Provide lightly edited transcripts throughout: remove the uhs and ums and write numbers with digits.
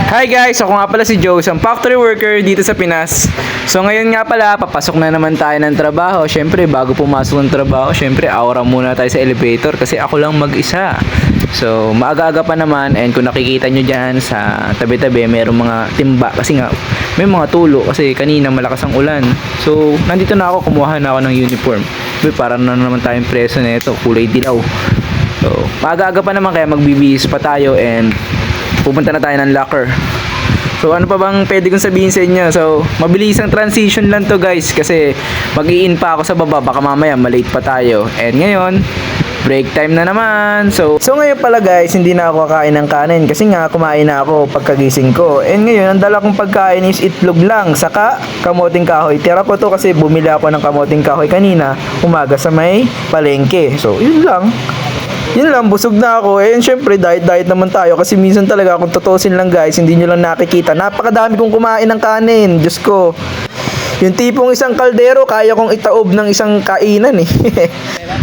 Hi guys! Ako nga pala si Joe, isang factory worker dito sa Pinas. So ngayon nga pala, papasok na naman tayo ng trabaho. Syempre, bago pumasok ng trabaho, syempre, aura muna tayo sa elevator kasi ako lang mag-isa. So, maaga-aga pa naman, and kung nakikita nyo dyan sa tabi-tabi, mayroong mga timba kasi nga, may mga tulo kasi kanina malakas ang ulan. So, nandito na ako, kumuha na ako ng uniform. Para na naman tayong preso na ito, kulay dilaw. So, maaga-aga pa naman kaya magbibihis pa tayo and pupunta na tayo ng locker. So ano pa bang pwede kong sabihin sa inyo? So mabilisang transition lang to guys kasi mag-i-in pa ako sa baba, baka mamaya malate pa tayo. And ngayon break time na naman. So ngayon pala guys, hindi na ako kakain ng kanin kasi nga kumain na ako pagkagising ko. And ngayon ang dala kong pagkain is itlog lang saka kamoting kahoy. Tira ko to kasi bumili ako ng kamoting kahoy kanina umaga sa may palengke. So yun lang. Yun lang, busog na ako. And syempre, diet naman tayo. Kasi minsan talaga, kung tutusin lang guys, hindi nyo lang nakikita. Napakadami kong kumain ng kanin. Diyos ko. Yung tipong isang kaldero, kaya kong itaob ng isang kainan eh.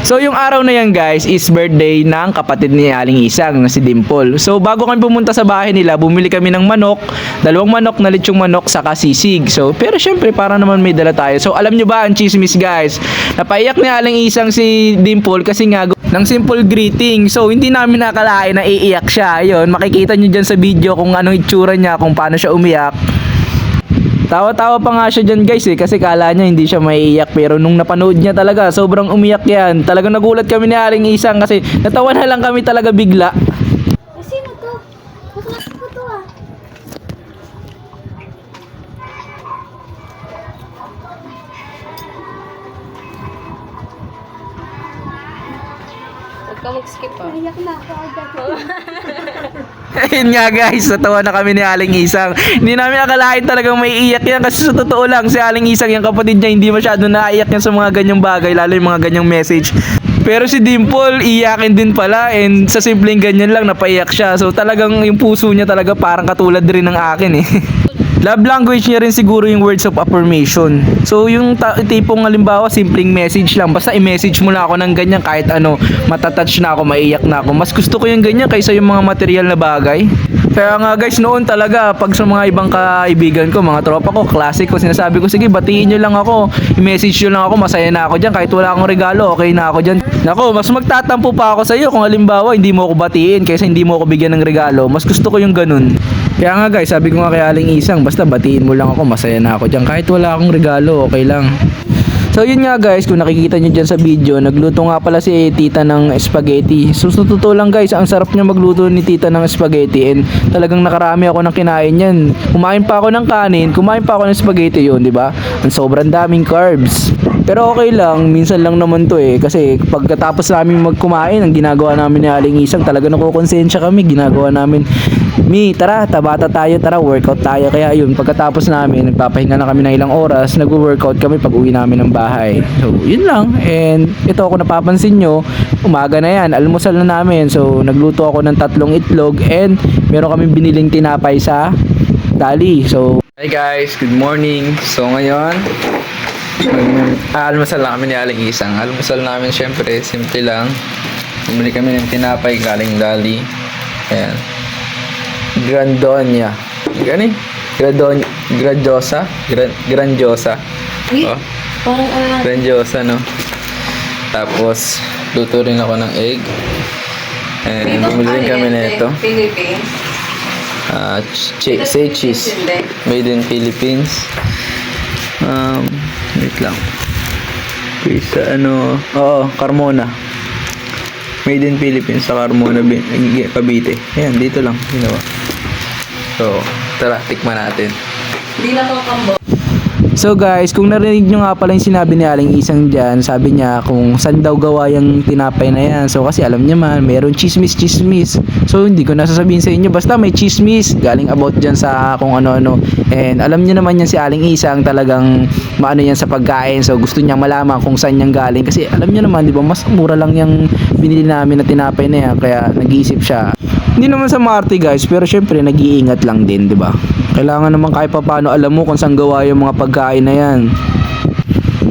So yung araw na yan guys is birthday ng kapatid ni Aling Isang na si Dimple. So bago kami pumunta sa bahay nila, bumili kami ng manok, dalawang manok na lechong manok saka sisig. So pero syempre para naman may dala tayo. So alam nyo ba ang chismis guys? Napaiyak ni Aling Isang si Dimple kasi nga ng simple greeting. So hindi namin nakalain na iiyak siya. Ayun, makikita nyo dyan sa video kung anong itsura niya, kung paano siya umiyak. Tawa-tawa pa nga siya dyan guys kasi kala niya hindi siya maiiyak, pero nung napanood niya talaga sobrang umiyak yan. Talagang nagulat kami ni Aling Isang kasi natawa na lang kami talaga bigla. Sino to? Baklas ko to ah. Huwag ka mag-skip ah. Naiyak na ako agad. Ayun nga guys, natawa na kami ni Aling Isang. Hindi namin akalain talagang may iyak yan kasi sa totoo lang si Aling Isang, yung kapatid niya, hindi masyado naiyak yan sa mga ganyang bagay, lalo yung mga ganyang message. Pero si Dimple, iyakin din pala, and sa simpleng ganyan lang napaiyak siya. So talagang yung puso niya talaga parang katulad rin ng akin eh. Love language niya rin siguro yung words of affirmation. So yung tipong halimbawa simpleng message lang, basta i-message mo na ako ng ganyan kahit ano, matatouch na ako, maiyak na ako. Mas gusto ko yung ganyan kaysa yung mga material na bagay. Kaya nga guys, noon talaga pag sa mga ibang kaibigan ko, mga tropa ko, classic ko, sinasabi ko sige batiin nyo lang ako, i-message nyo lang ako, masaya na ako dyan, kahit wala akong regalo, okay na ako dyan. Nako, mas magtatampo pa ako sa iyo kung halimbawa hindi mo ako batiin kaysa hindi mo ako bigyan ng regalo. Mas gusto ko yung ganun. Kaya nga guys, sabi ko nga kay Aling Isang, basta batiin mo lang ako, masaya na ako dyan. Kahit wala akong regalo, okay lang. So yun nga guys, kung nakikita nyo dyan sa video, nagluto nga pala si tita ng spaghetti. So sa totoo lang guys, ang sarap niya magluto ni tita ng spaghetti, and talagang nakarami ako ng kinain yan. Kumain pa ako ng kanin, kumain pa ako ng spaghetti yun, di ba? Ang sobrang daming carbs. Pero okay lang, minsan lang naman to eh. Kasi pagkatapos namin magkumain, ang ginagawa namin ni Aling Isang, talaga nakukonsensya kami. Ginagawa namin, Mi, tara, tabata tayo, tara, workout tayo. Kaya yun, pagkatapos namin, nagpapahinga na kami ng ilang oras, nag-workout kami pag uwi namin ng bahay. So, yun lang. And ito, kung napapansin nyo, umaga na yan, almusal na namin. So, nagluto ako ng 3 itlog and meron kami biniling tinapay sa Dali. So, hi guys, good morning. So, ngayon, almusal lang kami ni Aling Isang. Almusal namin syempre, simple lang. Bumili kami ng tinapay galing Dali. Ayan. Grandonia. Gani? Grandiosa. Grandiosa. Oh, Parang grandiosa, no? Tapos, luto rin ako ng egg. And bumili rin kami na ito. Philippines. Say cheese. Made in Philippines. Wait lang. Sa ano, Carmona. Made in Philippines sa Carmona, Cavite. Ayan, dito lang ginawa. So, tara, tikman natin. Hindi na kakambo. So guys, kung narinig nyo nga pala yung sinabi ni Aling Isang dyan, sabi niya kung saan daw gawa yung tinapay na yan. So kasi alam niya man, mayroong chismis. So hindi ko nasasabihin sa inyo, basta may chismis galing about dyan sa kung ano-ano. And alam niyo naman yan si Aling Isang, talagang maano yan sa pagkain. So gusto niya malaman kung saan yan galing. Kasi alam niyo naman, di ba, mas mura lang yung binili namin na tinapay na yan. Kaya nag-iisip siya. Hindi naman sa Marte guys, pero syempre nag-iingat lang din, di ba? Kailangan naman kahit pa paano alam mo kung saan gawa yung mga pagkain na yan.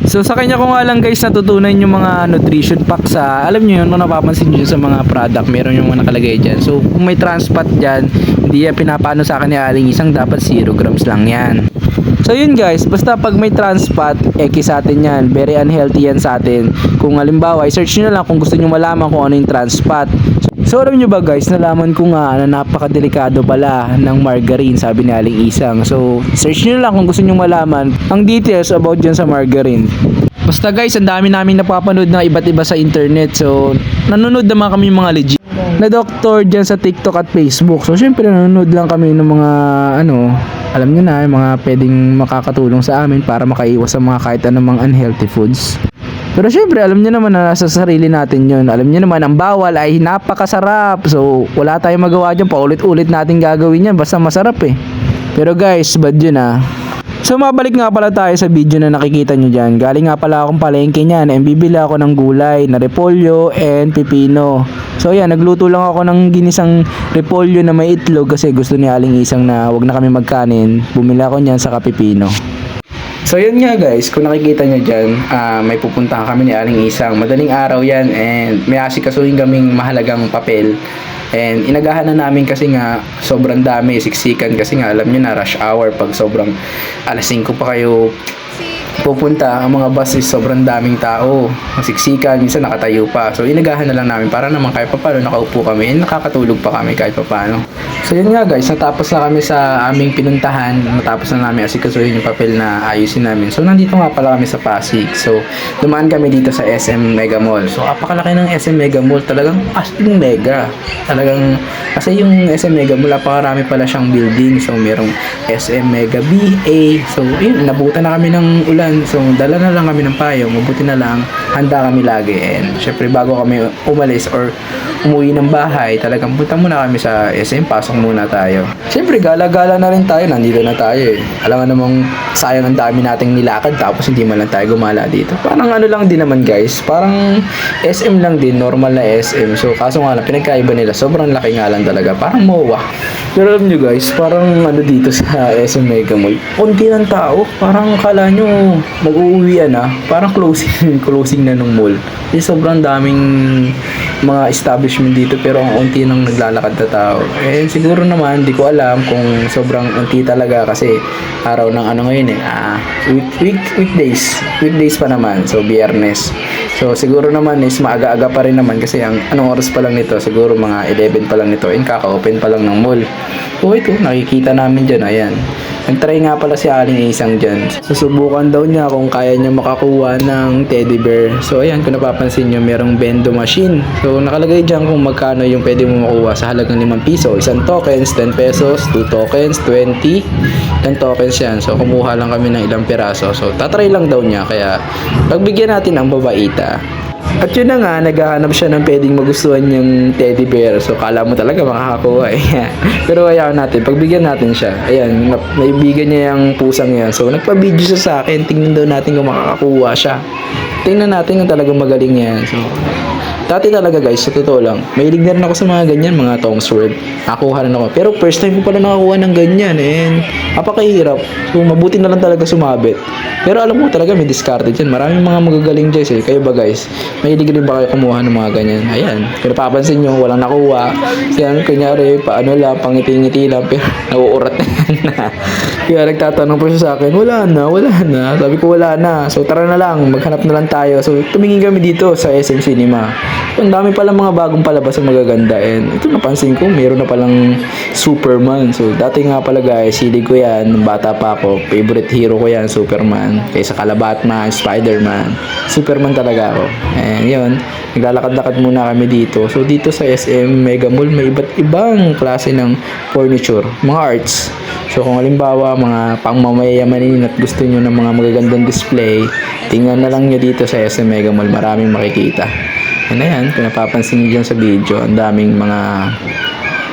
So sa kanya ko nga lang guys natutunan yung mga nutrition pack sa, alam niyo yun, kung napapansin niyo sa mga product, meron yung mga nakalagay dyan. So kung may trans fat dyan, hindi yan pinapano sa akin ni Aling Isang, dapat 0 grams lang yan. So yun guys, basta pag may trans fat, sa atin yan, very unhealthy yan sa atin. Kung halimbawa, i-search nyo lang kung gusto nyo malaman kung ano yung trans fat. So alam nyo ba guys, nalaman ko nga na napakadelikado pala ng margarine, sabi ni Aling Isang. So search nyo lang kung gusto nyo malaman ang details about dyan sa margarine. Basta guys, ang dami namin napapanood ng iba't iba sa internet. So nanonood naman kami mga legit na doktor dyan sa TikTok at Facebook. So syempre nanonood lang kami ng mga alam nyo na, yung mga pwedeng makakatulong sa amin para makaiwas sa mga kahit anumang unhealthy foods. Pero syempre, alam niyo naman na nasa sarili natin yun. Alam niyo naman, ang bawal ay napakasarap. So, wala tayong magawa dyan. Paulit-ulit natin gagawin yan. Basta masarap eh. Pero guys, bad yun ah. So, mabalik nga pala tayo sa video na nakikita nyo dyan. Galing nga pala akong palengke niyan. And bibili ako ng gulay na repolyo and pipino. So, yan. Nagluto lang ako ng ginisang repolyo na may itlog kasi gusto ni Aling Isang na wag na kami magkanin. Bumili ako niyan sa pipino. So yun nga guys, kung nakikita nyo dyan, may pupuntahan kami ni Aling Isang. Madaling araw yan and may asikasuhin kaming mahalagang papel. And inagahan na namin kasi nga sobrang dami, siksikan kasi nga alam nyo na rush hour pag sobrang alas 5 pa kayo pupunta, ang mga bus is sobrang daming tao, siksikan, minsan nakatayo pa. So inagahan na lang namin para naman kahit papano nakaupo kami and nakakatulog pa kami kahit papano. So yun nga guys, natapos na kami sa aming pinuntahan, natapos na namin asikasuhin yung papel na ayusin namin. So nandito nga pala kami sa Pasig. So dumaan kami dito sa SM Mega Mall. So apakalaki ng SM Mega Mall, talagang as in mega. Talagang kasi yung SM Mega Mall, napakarami pala siyang building. So merong SM Mega BA. So yun, nabutan na kami ng ulan. So dala na lang kami ng payong, mabuti na lang handa kami lagi. And syempre bago kami umalis or umuwi ng bahay, talagang punta muna kami sa SM, pasok muna tayo. Syempre gala-gala na rin tayo, nandito na tayo eh. Alam nga namang sayang ang dami nating nilakad tapos hindi man lang tayo gumala dito. Parang ano lang din naman guys, parang SM lang din, normal na SM. So kaso nga lang, pinagkaiba nila, sobrang laki nga lang talaga, parang MOA. Pero alam nyo guys, parang ano dito sa SM Mega Mall, konti ng tao, parang kala nyo mag-uuwian na, parang closing na nung mall. Kasi sobrang daming mga establishment dito pero ang unti nang naglalakad na tao. Eh siguro naman, di ko alam kung sobrang unti talaga kasi araw ng ano ngayon eh, weekdays pa naman, so biyernes. So siguro naman is maaga-aga pa rin naman kasi ang anong oras pa lang nito, siguro mga 11 pa lang nito and kaka-open pa lang ng mall. So ito, nakikita namin dyan, ayan. Nag-try nga pala si Aling Isang dyan. Susubukan daw niya kung kaya niya makakuha ng teddy bear. So ayan, kung napapansin niyo, merong bendo machine. So nakalagay dyan kung magkano yung pwede mo makuha sa halagang 5 piso. Isang tokens, 10 pesos, 2 tokens, 20, 10 tokens yan. So kumuha lang kami ng ilang piraso. So tatry lang daw niya, kaya pagbigyan natin ang babaita. At yun na nga, naghahanap siya ng pwedeng magustuhan niyang teddy bear. So, kala mo talaga makakakuha eh. Pero hayaan natin, pagbigyan natin siya. Ayan, naibigan niya yung pusang yan. So, nagpa-video siya sa akin. Tingnan daw natin kung makakakuha siya. Tingnan natin kung talagang magaling yan. So, dati talaga guys, sa totoo lang, mahilig na rin ako sa mga ganyan, mga Tom's World. Nakakuha rin ako. Pero first time ko pala nakakuha ng ganyan and napakahirap. So mabuti na lang talaga sumabit. Pero alam mo talaga may discarded dyan. Maraming mga magagaling dyan eh. Kayo ba guys? Mahilig rin ba kayo kumuha ng mga ganyan? Ayan. Kung napapansin nyo, walang nakuha. Yan, kunyari, paano lang, pangiti-ngiti lang. Pero nauurat na yan. Kaya nagtatanong pa siya sa akin, wala na. Sabi ko wala na. So tara na lang, maghanap na lang tayo. So tumingin kami dito sa SM Cinema. Ang dami pala mga bagong palabas na magaganda. And ito napansin ko, mayroon na palang Superman. So dati nga pala guys, hilig ko yan. Nung bata pa ako, favorite hero ko yan, Superman. Kaysa kala Batman, Spider-Man. Superman talaga ako. And yun, naglalakad-lakad muna kami dito. So dito sa SM Mega Mall, may iba't ibang klase ng furniture, mga arts. So kung halimbawa mga pangmamayamanin at gusto nyo ng mga magagandang display, tingnan na lang nyo dito sa SM Mega Mall, maraming makikita. And ayan, kung napapansin nyo dyan sa video, ang daming mga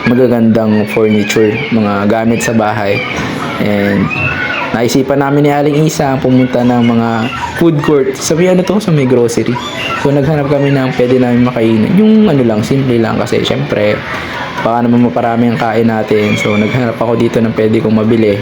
magagandang furniture, mga gamit sa bahay. And naisipan namin ni Aling Isang pumunta ng mga food court. Sabi ano to, sa may grocery. So naghanap kami ng pwede namin makainin. Yung ano lang, simple lang kasi syempre baka naman maparami ang kain natin. So naghanap ako dito ng pwede kong mabili.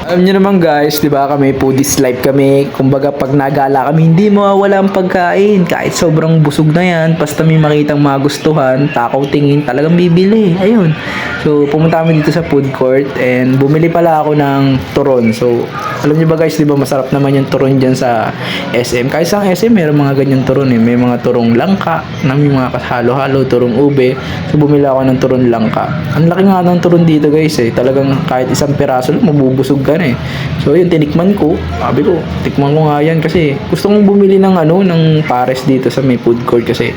Alam niyo naman guys, di ba kami, foodies life kami. Kumbaga pag nagala kami, hindi mawawala ang pagkain. Kahit sobrang busog na yan, basta may makitang magustuhan, takaw tingin, talagang bibili. Ayun. So pumunta kami dito sa food court and bumili pala ako ng turon. So alam niyo ba guys, di ba masarap naman yung turon dyan sa SM. Kahit sa SM, meron mga ganyan turon eh. May mga turong langka, na may mga halo-halo, turong ube. So bumili ako ng turon langka. Ang laki nga ng turon dito guys eh. Talagang kahit isang piraso lang, mabubusog ka na eh. So yun, tinikman ko. Sabi ko, tikman ko nga yan kasi gusto kong bumili ng ng pares dito sa may food court kasi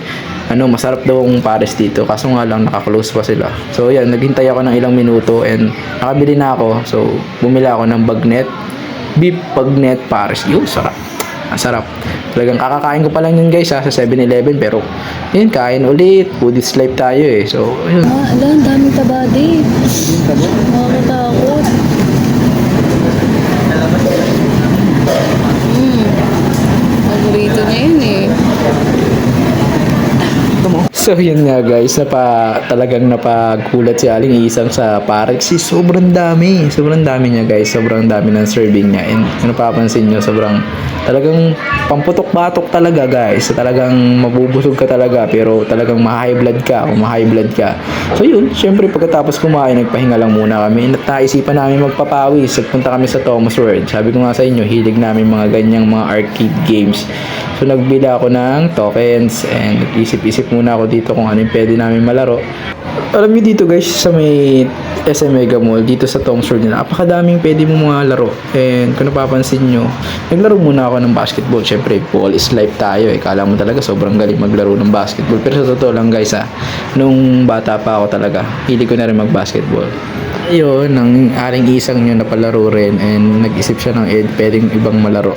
masarap daw ang pares dito. Kaso nga lang, naka-close pa sila. So yan, naghintay ako ng ilang minuto and nakabili na ako. So bumili ako ng bagnet, beef bagnet pares. Yun, sarap. Ang sarap. Talagang kakakain ko pa lang yun guys sa 7-Eleven pero yun, kain ulit. Foodies life tayo eh. So, ayun. Ala, ang daming tabadi. Nakakatakot. Paborito niya yun eh. So yun nga guys, talagang napagulat si Aling Isang sa Parex. Sobrang dami niya guys, sobrang dami ng serving niya. And kung napapansin nyo, talagang pamputok-batok talaga guys. Talagang mabubusog ka talaga pero talagang ma-high blood ka o ma-high blood ka. So yun, syempre pagkatapos kumain, nagpahinga lang muna kami. Naisipan namin magpapawis. Nagpunta kami sa Thomas World. Sabi ko nga sa inyo, hilig namin mga ganyang mga arcade games. So nagbili ako ng tokens and nag-isip-isip muna ako dito kung ano yung pwede namin malaro. Alam niyo dito guys, sa may SM Mega Mall, dito sa Tom's World, napakadaming pwede mo mga laro. And kung napapansin nyo, naglaro muna ako ng basketball. Siyempre, ball is life tayo eh. Kala mo talaga sobrang galing maglaro ng basketball. Pero sa totoo lang guys nung bata pa ako talaga, hilig ko na rin mag-basketball. Ayun, ang Aling Isang nyo napalaro rin and nag-isip siya ng pwedeng ibang malaro.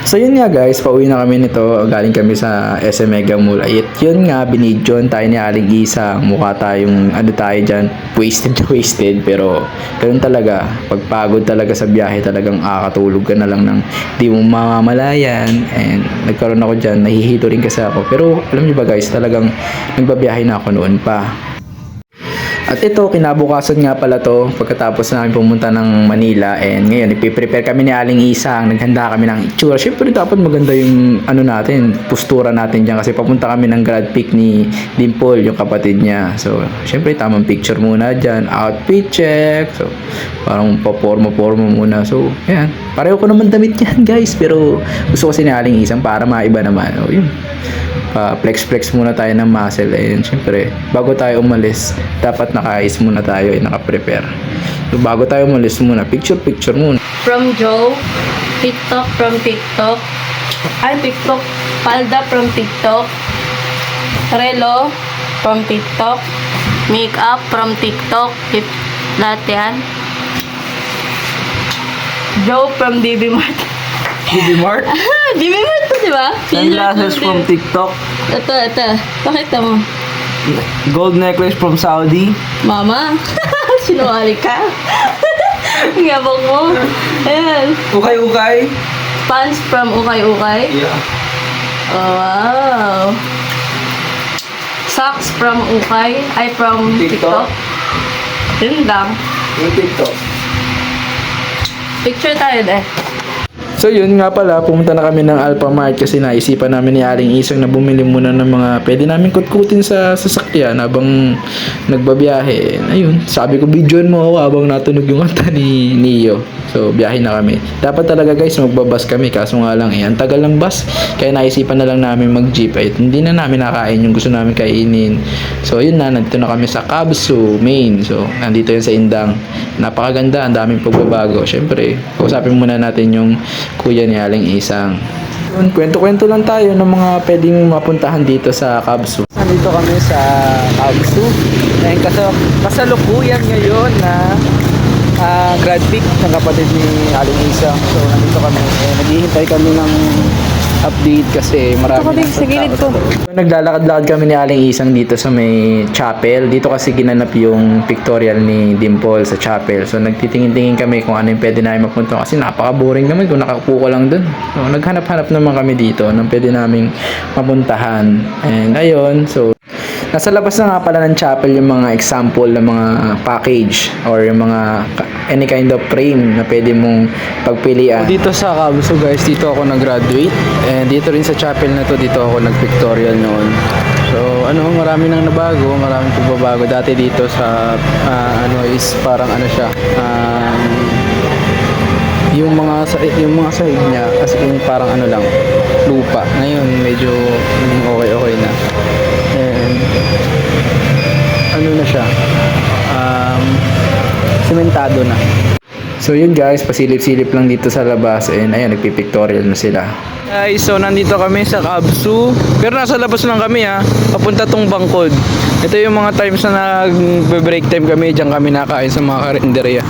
So yun nga guys, pauwi na kami nito. Galing kami sa SM Mega Mall. Ay yun nga, binidyon tayo ni Aling Isang. Mukha tayong tayo dyan, wasted na wasted. Pero ganun talaga, pagpagod talaga sa biyahe, talagang akatulog ka na lang ng di mo mamamalayan. And nagkaroon ako dyan, nahihito rin kasi ako. Pero alam niyo ba guys, talagang nagbabiyahe na ako noon pa. At ito, kinabukasan nga pala to pagkatapos namin pumunta ng Manila and ngayon, ipiprepare kami ni Aling Isang, naghanda kami ng itsura. Siyempre dapat maganda yung natin, postura natin dyan kasi papunta kami ng grad pick ni Dimple, yung kapatid niya. So, siyempre tamang picture muna dyan, outfit check. So, parang paporma-porma muna. So, yan. Pareho ko naman damit yan guys, pero gusto ko si Aling Isang para maiba naman. O, yun. Flex muna tayo ng muscle and syempre bago tayo umalis dapat nakaayos muna tayo naka-prepare. So bago tayo umalis muna, picture muna. From Joe, TikTok from TikTok. Ay, TikTok. Palda from TikTok. Trello from TikTok. Makeup from TikTok. Lahat yan. Joe from DB Mart. DB Mart? DB Mart to, di ba? Sunglasses from TikTok. Ito. Pakita mo. Gold necklace from Saudi. Mama, sinungaling ka. Ngabog mo. Ayan. Ukay-ukay. Pants from Ukay-Ukay. Yeah. Oh, wow. Socks from Ukay. Ay, from TikTok. TikTok. Yun lang. Yung TikTok. Picture tayo deh. So yun nga pala, pumunta na kami ng Alphamart kasi naisipan namin ni Aling Isang na bumili muna ng mga pwede namin kutkutin sa sasakyan habang nagbabiyahe. Ayun, sabi ko videoan mo ako habang natunog yung kanta ni Neo. So biyahe na kami. Dapat talaga guys magbabas kami kaso nga lang ang tagal ng bus. Kaya naisipan na lang namin mag-jeep. Ay hindi na namin nakain yung gusto namin kainin. So yun na, nandito na kami sa Cabso, Maine. So nandito yun sa Indang. Napakaganda, ang daming pagbabago. Syempre, kausapin muna natin yung kuya ni Aling Isang. Kwento-kwento lang tayo ng mga pwedeng mapuntahan dito sa Cabso. Nandito kami sa Cabso. Ngayon kasalukuyan ngayon na grad pick ng kapatid ni Aling Isang. So nandito kami. Naghihintay kami ng update kasi marami Sa gilid ko. Naglalakad-lakad kami ni Aling Isang dito sa may chapel. Dito kasi ginanap yung pictorial ni Dimple sa chapel. So nagtitingin-tingin kami kung ano yung pwede namin mapunta kasi napaka-boring naman kung nakapuko lang dun. So naghanap-hanap naman kami dito ng pwede naming mapuntahan. And ayun, so Nasa labas na nga pala ng chapel yung mga example ng mga package or yung mga any kind of frame na pwede mong pagpilian. Dito sa Cabso guys, dito ako nag-graduate and dito rin sa chapel na to, dito ako nag-pictorial noon. So marami nang nabago, maraming pagbabago. Dati dito sa is parang siya, yung mga sahig niya kasi yung parang lang, lupa. Ngayon medyo okay na. And na siya, sementado na. So yun guys, pasilip-silip lang dito sa labas and ayan, nagpipictorial na sila. Guys, so nandito kami sa Cabso. Pero nasa labas lang kami papunta tong Bangkod. Ito yung mga times na nag-break time kami, diyan kami nakain sa mga karinderya.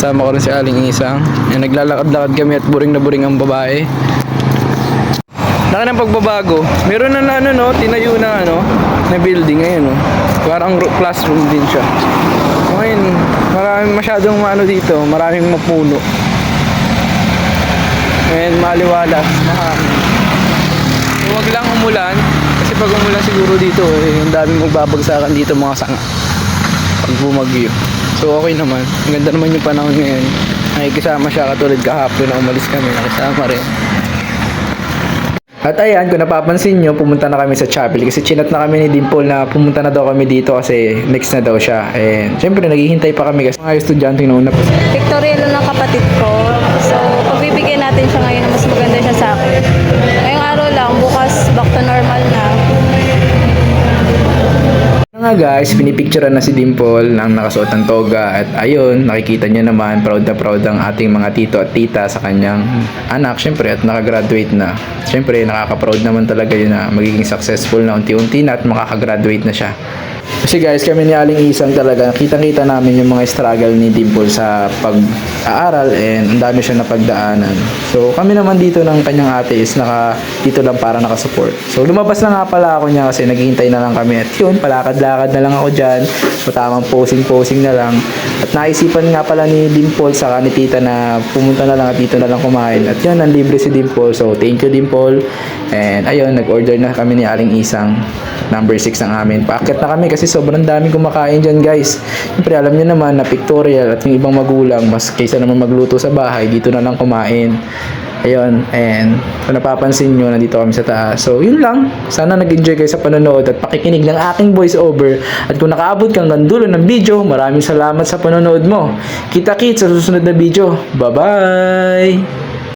Sama ko rin si Aling Isang. Yan, naglalakad-lakad kami at buring na buring ang babae. Laki ng pagbabago. Meron na tinayo na na building ngayon Parang classroom din siya. Ngayon, maraming masyadong dito, maraming mapuno. And maliwalas. Huwag lang umulan kasi pag umulan siguro dito yung daming magbabagsakan dito mga sanga pag bumagyo. So okay naman. Ang ganda naman yung panahon ngayon. Nakikisama siya katulad kahapon na umalis kami, nakisama rin. At ayan, kung napapansin nyo, pumunta na kami sa chapel kasi chinat na kami ni Dimple na pumunta na daw kami dito kasi next na daw siya. And syempre, naghihintay pa kami kasi mga estudyante na una pa. Victoria na ng kapatid ko. So, pagbibigyan natin siya ngayon na mas maganda siya sa akin. Ngayong araw lang, bukas back to normal na. Nga guys, pinipicturean na si Dimple ng nakasuot ng toga at ayun, nakikita niyo naman proud na proud ang ating mga tito at tita sa kanyang anak syempre at nakagraduate na. Syempre nakaka-proud naman talaga yun na magiging successful na unti-unti na at makakagraduate na siya. Kasi guys, kami ni Aling Isang talaga, kitang-kita namin yung mga struggle ni Dimple sa pag-aaral and ang dami siya napagdaanan. So kami naman dito ng kanyang ate is dito lang para nakasupport. So lumabas na nga pala ako niya kasi naghihintay na lang kami at yun, palakad-lakad na lang ako dyan. So tamang posing-posing na lang. At naisipan nga pala ni Dimple saka ni tita na pumunta na lang at dito na lang kumain. At yun, nanlibre si Dimple. So thank you Dimple. And ayun, nag-order na kami ni Aling Isang. Number 6 ang amin. Paakyat na kami kasi sobrang daming kumakain dyan guys. Siyempre alam nyo naman na pictorial at yung ibang magulang mas kaysa naman magluto sa bahay, dito na lang kumain. Ayun, and kung napapansin nyo, nandito kami sa taas. So yun lang, sana nag-enjoy kayo sa panonood at pakikinig ng aking voice over. At kung nakaabot kang dulo ng video, maraming salamat sa panonood mo. Kita-kits sa susunod na video. Bye-bye!